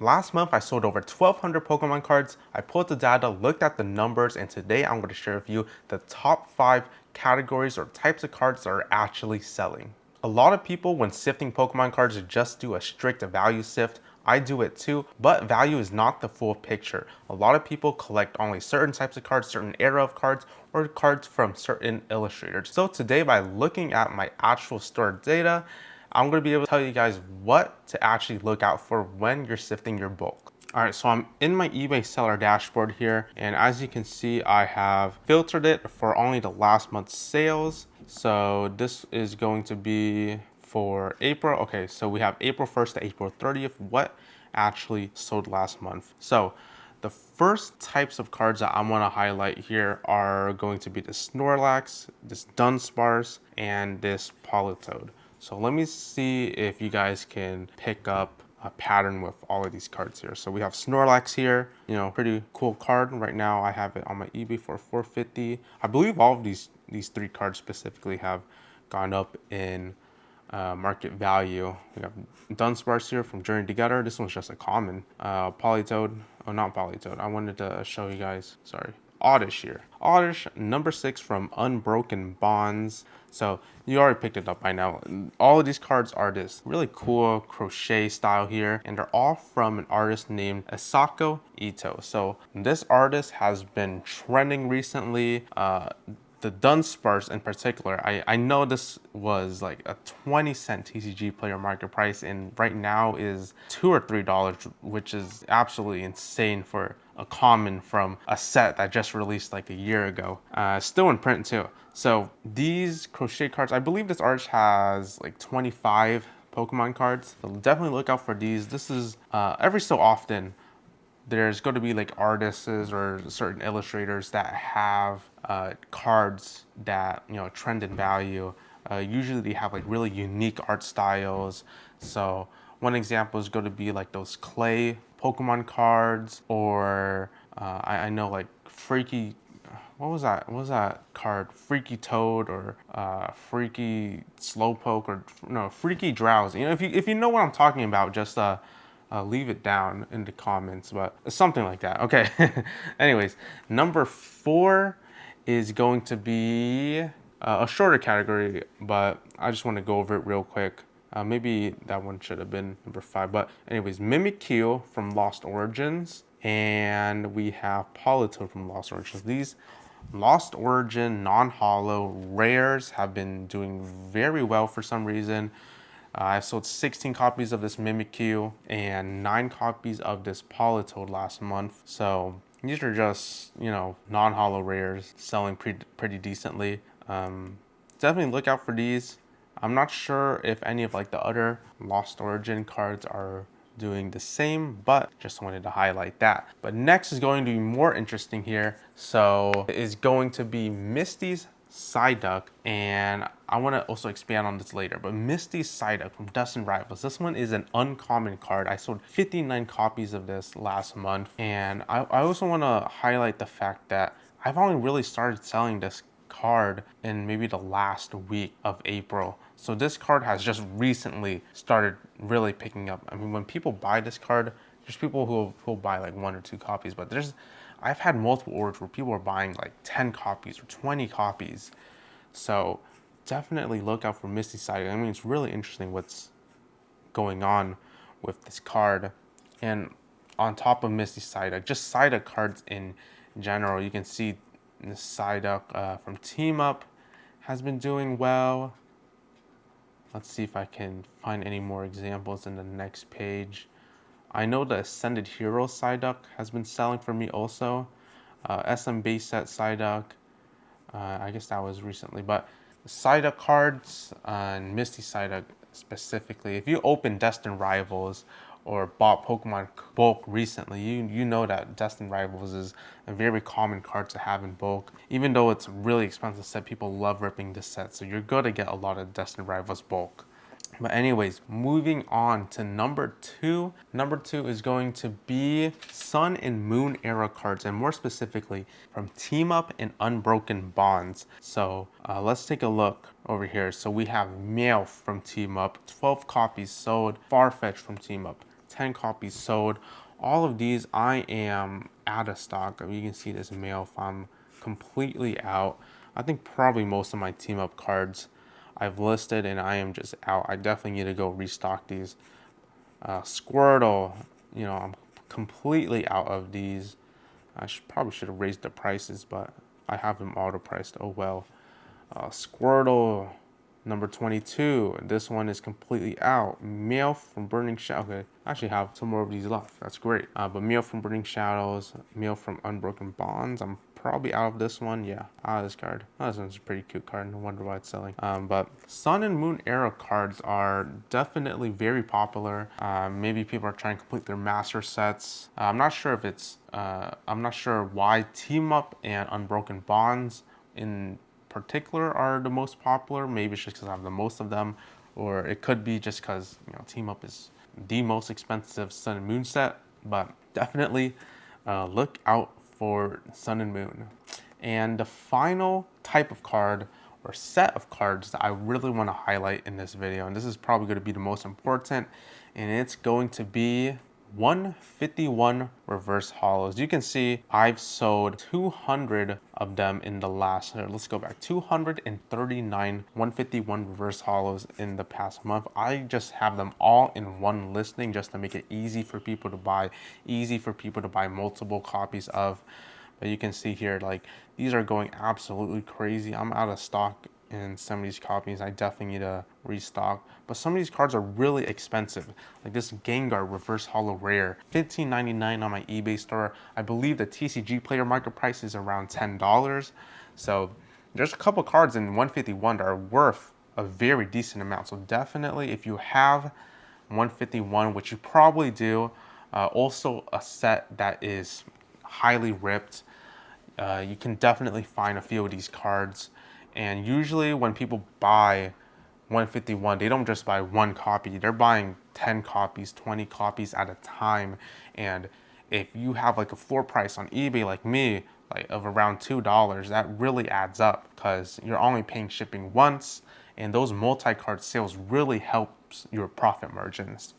Last month, I sold over 1,200 Pokemon cards. I pulled the data, looked at the numbers, and today I'm going to share with you the top 5 categories or types of cards that are actually selling. A lot of people, when sifting Pokemon cards, just do a strict value sift. I do it too, but value is not the full picture. A lot of people collect only certain types of cards, certain era of cards, or cards from certain illustrators. So today, by looking at my actual stored data, I'm going to be able to tell you guys what to actually look out for when you're sifting your bulk. All right, so I'm in my eBay seller dashboard here, and as you can see, I have filtered it for only the last month's sales. So this is going to be for April. Okay, so we have April 1st to April 30th, what actually sold last month. So the first types of cards that I want to highlight here are going to be the Snorlax, this Dunsparce, and this Politoed. So let me see if you guys can pick up a pattern with all of these cards here. So we have Snorlax here, you know, pretty cool card. Right now I have it on my eBay for $450. I believe all of these 3 cards specifically have gone up in market value. We have Dunsparce here from Journey Together. This one's just a common. Politoed, oh not Politoed. I wanted to show you guys, sorry. Oddish here. Oddish, number 6 from Unbroken Bonds. So you already picked it up by now. All of these cards are this really cool crochet style here, and they're all from an artist named Asako Ito. So this artist has been trending recently. The Dunsparce in particular, I know this was like a 20-cent TCG player market price, and right now is $2 or $3, which is absolutely insane for a common from a set that just released like a year ago. Still in print too. So these crochet cards, I believe this artist has like 25 Pokemon cards. So definitely look out for these. This is every so often there's going to be like artists or certain illustrators that have cards that, you know, trend in value. Usually they have like really unique art styles. So one example is going to be like those clay Pokemon cards, or I know like Freaky, what was that card? Freaky Toad, or Freaky Slowpoke, or no, Freaky Drowsy. You know, if you know what I'm talking about, just leave it down in the comments, but something like that. Okay. Anyways, number 4 is going to be a shorter category, but I just want to go over it real quick. Maybe that one should have been number 5, but anyways, Mimikyu from Lost Origins, and we have Politoed from Lost Origins. These Lost Origin non-holo rares have been doing very well for some reason. I've sold 16 copies of this Mimikyu and 9 copies of this Politoed last month. So these are just, you know, non-holo rares selling pretty decently. Definitely look out for these. I'm not sure if any of like the other Lost Origin cards are doing the same, but just wanted to highlight that. But next is going to be more interesting here. So it is going to be Misty's Psyduck, and I want to also expand on this later, but Misty's Psyduck from Dust and Rivals. This one is an uncommon card. I sold 59 copies of this last month, and I also want to highlight the fact that I've only really started selling this card in maybe the last week of April. So this card has just recently started really picking up. I mean, when people buy this card, there's people who'll buy like 1 or 2 copies, but I've had multiple orders where people are buying like 10 copies or 20 copies. So definitely look out for Misty Psyduck. I mean, it's really interesting what's going on with this card. And on top of Misty Psyduck, just Psyduck cards in general, you can see the Psyduck from Team Up has been doing well. Let's see if I can find any more examples in the next page. I know the Ascended Hero Psyduck has been selling for me also. SM base set Psyduck, I guess that was recently. But Psyduck cards and Misty Psyduck specifically, if you open Destined Rivals or bought Pokemon bulk recently, you know that Destined Rivals is a very common card to have in bulk. Even though it's a really expensive set, people love ripping this set, so you're going to get a lot of Destined Rivals bulk. But anyways, moving on to number 2. Number 2 is going to be Sun and Moon era cards, and more specifically from Team Up and Unbroken Bonds. So let's take a look over here. So we have Meowth from Team Up, 12 copies sold. Farfetch from Team Up, 10 copies sold. All of these I am out of stock. You can see this mail I'm completely out. I think probably most of my team up cards I've listed and I am just out. I definitely need to go restock these. Squirtle, I'm completely out of these. I probably should have raised the prices, but I have them auto priced. Oh well. Squirtle number 22. This one is completely out. Mail from Burning Shadows. Okay, I actually have some more of these left. That's great. But Mail from Burning Shadows, Mail from Unbroken Bonds. I'm probably out of this one. Yeah, out of this card. Oh, this one's a pretty cute card. No wonder why it's selling. But Sun and Moon Era cards are definitely very popular. Maybe people are trying to complete their master sets. I'm not sure if it's. I'm not sure why Team Up and Unbroken Bonds in particular are the most popular. Maybe it's just because I have the most of them, or it could be just because Team Up is the most expensive Sun and Moon set. But definitely look out for Sun and Moon. And the final type of card or set of cards that I really want to highlight in this video, and this is probably going to be the most important, and it's going to be 151 reverse hollows. You can see I've sold 200 of them in the last, let's go back, 239 151 reverse hollows in the past month. I just have them all in one listing just to make it easy for people to buy, multiple copies of. But you can see here, like, these are going absolutely crazy. I'm out of stock in some of these copies. I definitely need to restock. But some of these cards are really expensive. Like this Gengar Reverse Hollow Rare, $15.99 on my eBay store. I believe the TCG player market price is around $10. So there's a couple cards in 151 that are worth a very decent amount. So definitely, if you have 151, which you probably do, also a set that is highly ripped, you can definitely find a few of these cards. And usually when people buy 151, they don't just buy one copy. They're buying 10 copies, 20 copies at a time. And if you have like a floor price on eBay like me, like of around $2, that really adds up because you're only paying shipping once. And those multi-card sales really helps your profit margins.